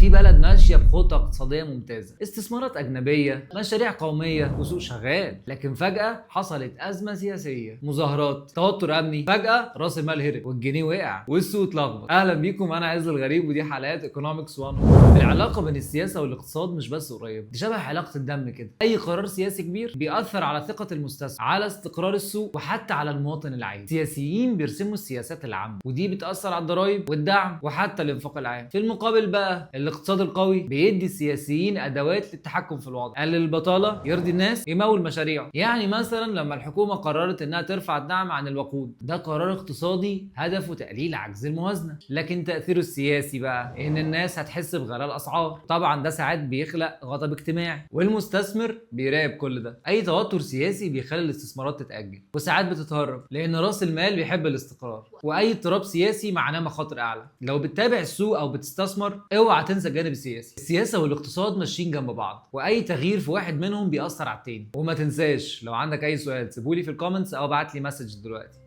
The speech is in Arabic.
في بلد ماشيه بخطه اقتصاديه ممتازه، استثمارات اجنبيه، مشاريع قوميه وسوق شغال. لكن فجاه حصلت ازمه سياسيه، مظاهرات، توتر امني، فجاه راس المال هرب والجنيه وقع والسوق اتلخبط. اهلا بيكم، انا عز الغريب ودي حلقات ايكونومكس 1. العلاقه بين السياسه والاقتصاد مش بس قريب، دي شبه علاقه الدم كده. اي قرار سياسي كبير بيأثر على ثقه المستثمر، على استقرار السوق، وحتى على المواطن العادي. السياسيين بيرسموا السياسات العامه، ودي بتأثر على الضرائب والدعم وحتى الانفاق العام. في المقابل بقى الاقتصاد القوي بيدي السياسيين ادوات للتحكم في الوضع، يقلل البطاله، يرضي الناس، يمول مشاريعه. يعني مثلا لما الحكومه قررت انها ترفع الدعم عن الوقود، ده قرار اقتصادي هدفه تقليل عجز الموازنه. لكن تأثيره السياسي بقى ان الناس هتحس بغلاء الاسعار، طبعا ده ساعات بيخلق غضب اجتماعي، والمستثمر بيراقب كل ده. اي توتر سياسي بيخلي الاستثمارات تتأجل وساعات بتتهرب، لان راس المال بيحب الاستقرار، واي اضطراب سياسي معناه مخاطر اعلى. لو بتتابع السوق او بتستثمر اوعى تنسى الجانب السياسي. السياسه والاقتصاد ماشيين جنب بعض، واي تغيير في واحد منهم بيأثر على التاني. وما تنساش لو عندك اي سؤال سيبولي في الكومنتس او ابعت لي مسج دلوقتي.